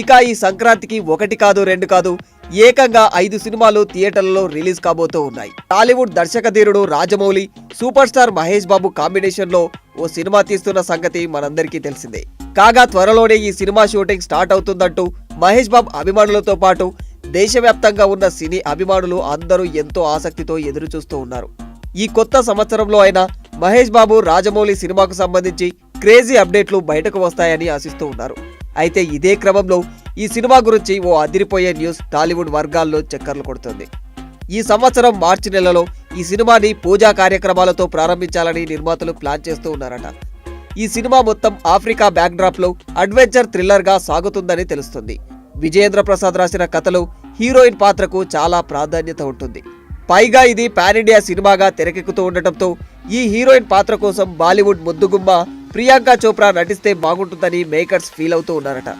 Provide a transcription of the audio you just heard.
ఇక ఈ సంక్రాంతికి 1 కాదు 2 కాదు ఏకంగా 5 సినిమాలు థియేటర్లలో రిలీజ్ కాబోతూ ఉన్నాయి. Tollywood దర్శకధీరుడు Rajamouli, super star Mahesh Babu combination లో ఓ సినిమా తీస్తున్న సంగతి మనందరికీ తెలిసిందే. కాగా త్వరలోనే ఈ cinema shooting start అవుతుందంటూ Mahesh Babu అభిమానులతో పాటు దేశవ్యాప్తంగా ఉన్న సినీ అభిమానులు అందరూ ఎంతో ఆసక్తితో ఎదురు చూస్తూ ఉన్నారు. ఈ కొత్త సంవత్సరంలో అయినా మహేష్ బాబు రాజమౌళి సినిమాకు సంబంధించి క్రేజీ అప్డేట్లు బయటకు వస్తాయని ఆశిస్తూ ఉన్నారు. అయితే ఇదే క్రమంలో ఈ సినిమా గురించి ఓ అదిరిపోయే న్యూస్ టాలీవుడ్ వర్గాల్లో చక్కర్లు కొడుతుంది. ఈ సంవత్సరం మార్చి నెలలో ఈ సినిమాని పూజా కార్యక్రమాలతో ప్రారంభించాలని నిర్మాతలు ప్లాన్ చేస్తూ ఉన్నారట. ఈ సినిమా మొత్తం ఆఫ్రికా బ్యాక్డ్రాప్ లో అడ్వెంచర్ థ్రిల్లర్ గా సాగుతుందని తెలుస్తుంది. విజయేంద్ర ప్రసాద్ రాసిన కథలో హీరోయిన్ పాత్రకు చాలా ప్రాధాన్యత ఉంటుంది. పైగా ఇది పాన్ ఇండియా సినిమాగా తెరకెక్కుతూ ఉండటంతో ఈ హీరోయిన్ పాత్ర కోసం బాలీవుడ్ ముద్దుగుమ్మ ప్రియాంక చోప్రా నటిస్తే బాగుంటుందని మేకర్స్ ఫీల్ అవుతూ ఉన్నారట.